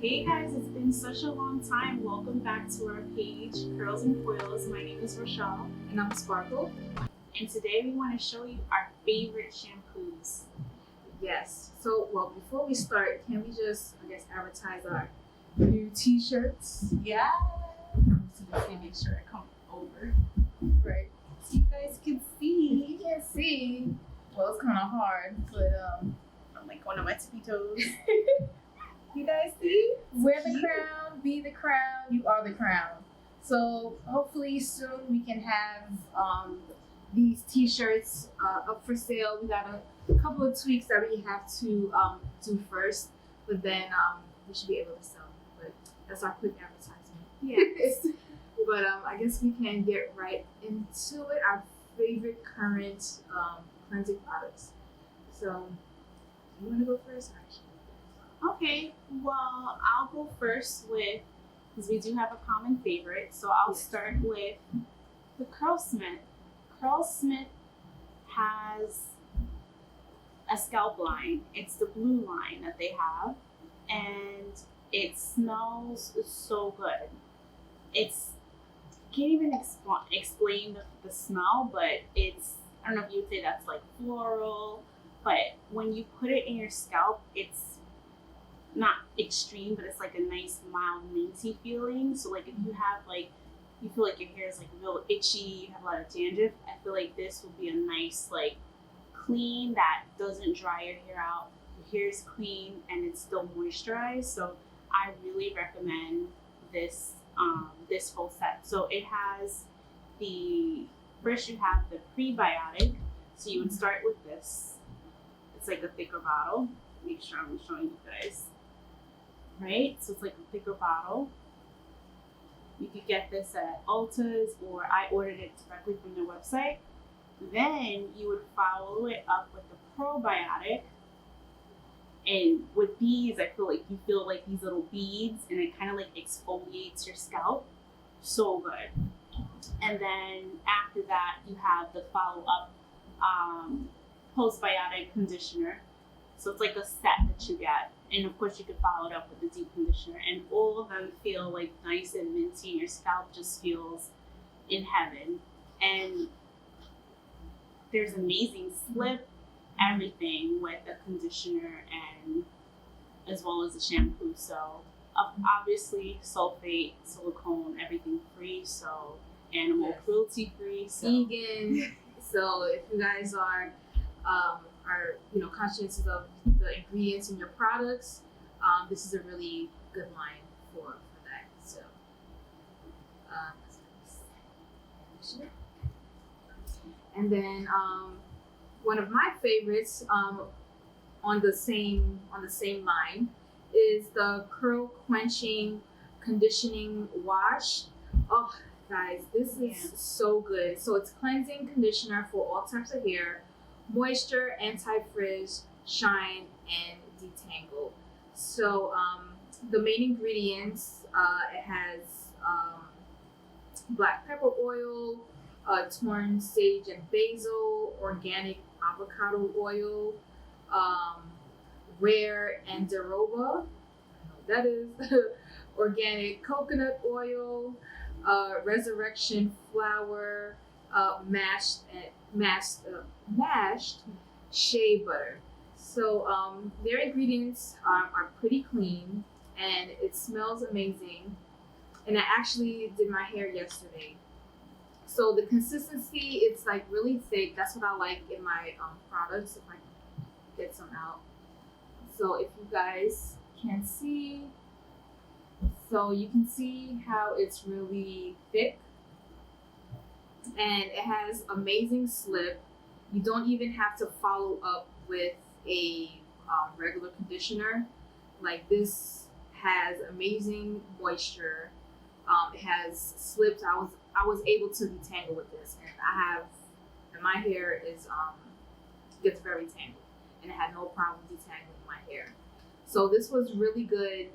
Hey guys, it's been such a long time. Welcome back to our page, Curls and Coils. My name is Rochelle. And I'm Sparkle. And today we want to show you our favorite shampoos. Yes. So, before we start, can we just, advertise our new t-shirts? Yeah. So make sure I come over. Right. So you guys can If see. you can't see, well, it's kind of hard, but I'm like one of my tippy toes. You guys see? wear the crown, be the crown, you are the crown. So, hopefully soon we can have these t-shirts up for sale. We got a couple of tweaks that we have to do first, but then we should be able to sell. But that's our quick advertisement. Yes. But I guess we can get right into it. Our favorite current cleansing products. So, you want to go first, actually? Okay, well, I'll go first with, because we do have a common favorite, so I'll start with the Curlsmith. Curlsmith has a scalp line. It's the blue line that they have, and it smells so good. It's, I can't even explain the smell, but it's, I don't know if you would say that's like floral, but when you put it in your scalp, it's not extreme, but it's like a nice mild minty feeling. So like if you have like, you feel like your hair is like real itchy, you have a lot of dandruff, I feel like this would be a nice like clean that doesn't dry your hair out. Your hair is clean and it's still moisturized. So I really recommend this this whole set. So it has first you have the prebiotic. So you would start with this. It's like a thicker bottle. Make sure I'm showing you guys. Right? So it's like a thicker bottle. You could get this at Ulta's, or I ordered it directly from their website. Then you would follow it up with the probiotic. And with these, I feel like you feel like these little beads, and it kind of like exfoliates your scalp. So good. And then after that, you have the follow-up postbiotic conditioner. So it's like a set that you get. And of course you could follow it up with the deep conditioner. And all of them feel like nice and minty. Your scalp just feels in heaven. And there's amazing slip, everything with the conditioner and as well as the shampoo. So obviously sulfate, silicone, everything free. So animal cruelty free. So Vegan. So if you guys are conscious of the ingredients in your products, this is a really good line for that. So and then one of my favorites on the same line is the curl quenching conditioning wash. Oh guys, this is so good. So it's cleansing conditioner for all types of hair, moisture, anti-frizz, shine, and detangle. So the main ingredients, it has black pepper oil, torn sage and basil, organic avocado oil, rare andiroba, that is, organic coconut oil, resurrection flour, mashed shea butter. So their ingredients are pretty clean and it smells amazing. And I actually did my hair yesterday. So the consistency, it's like really thick. That's what I like in my products, if I can get some out. So if you guys can see, so you can see how it's really thick. And it has amazing slip. You don't even have to follow up with a regular conditioner. Like this has amazing moisture. It has slips. I was able to detangle with this, and my hair gets very tangled, and it had no problem detangling my hair. So this was really good.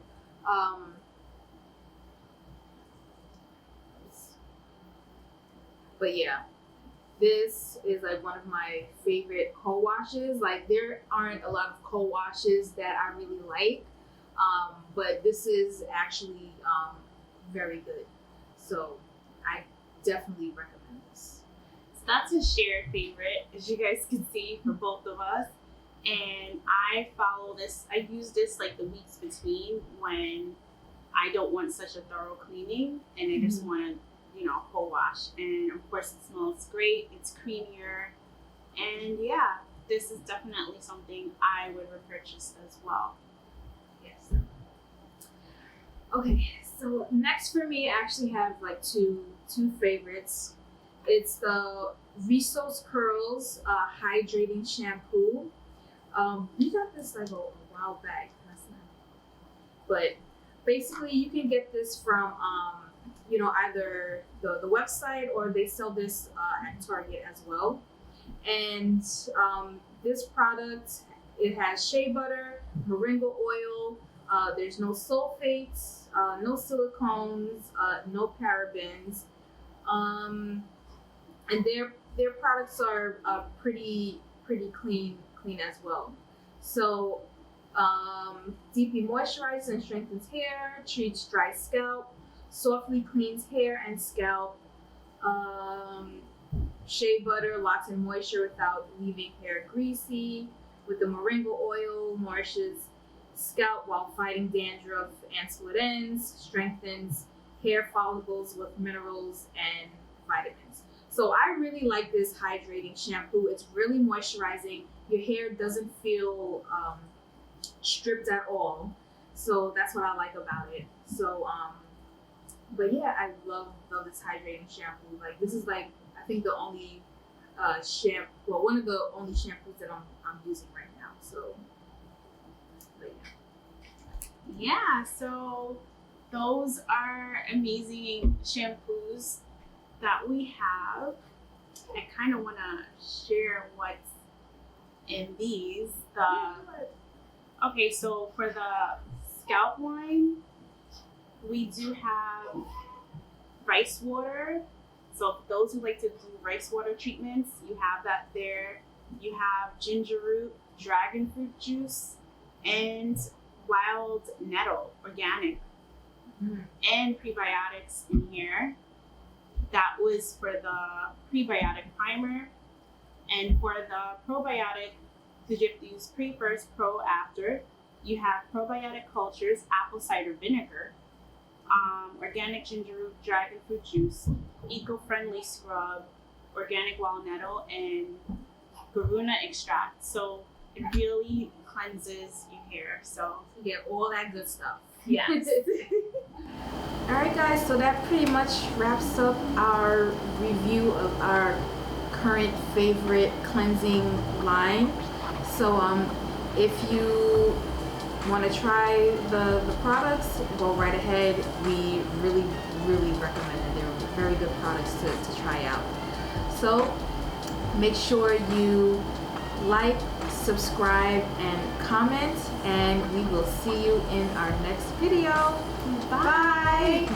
But yeah, this is like one of my favorite co-washes. Like there aren't a lot of co-washes that I really like, But this is actually very good. So I definitely recommend this. So that's a shared favorite, as you guys can see, for both of us. And I follow this, I use this like the weeks between when I don't want such a thorough cleaning and I just want to, whole wash. And of course it smells great, it's creamier. And yeah, this is definitely something I would repurchase as well. Yes. Okay, so next for me, I actually have like two favorites. It's the Rizos Curls Hydrating Shampoo. We got this like a while back, but basically you can get this from either the website or they sell this at Target as well. And this product, it has shea butter, moringa oil. There's no sulfates, no silicones, no parabens, and their products are pretty clean as well. So deeply moisturizes and strengthens hair, treats dry scalp, softly cleans hair and scalp. Shea butter locks in moisture without leaving hair greasy. With the moringa oil, nourishes scalp while fighting dandruff and split ends, strengthens hair follicles with minerals and vitamins. So I really like this hydrating shampoo. It's really moisturizing. Your hair doesn't feel stripped at all. So that's what I like about it. So, but yeah, I love this hydrating shampoo. Like this is like, I think the only one of the only shampoos that I'm using right now. So, but yeah, so those are amazing shampoos that we have. I kind of want to share what's in these. Okay, so for the scalp line, we do have rice water. So for those who like to do rice water treatments, you have that there. You have ginger root, dragon fruit juice, and wild nettle, organic, and prebiotics in here. That was for the prebiotic primer. And for the probiotic, because you have to use pre first, pro after, you have probiotic cultures, apple cider vinegar, organic ginger root, dragon fruit juice, eco-friendly scrub, organic wild nettle, and garuna extract. So it really cleanses your hair. So you get all that good stuff. Yes. Alright guys, so that pretty much wraps up our review of our current favorite cleansing line. So if you want to try the products, go right ahead. We really recommend it. They're very good products to try out. So make sure you like, subscribe, and comment, and we will see you in our next video. Bye.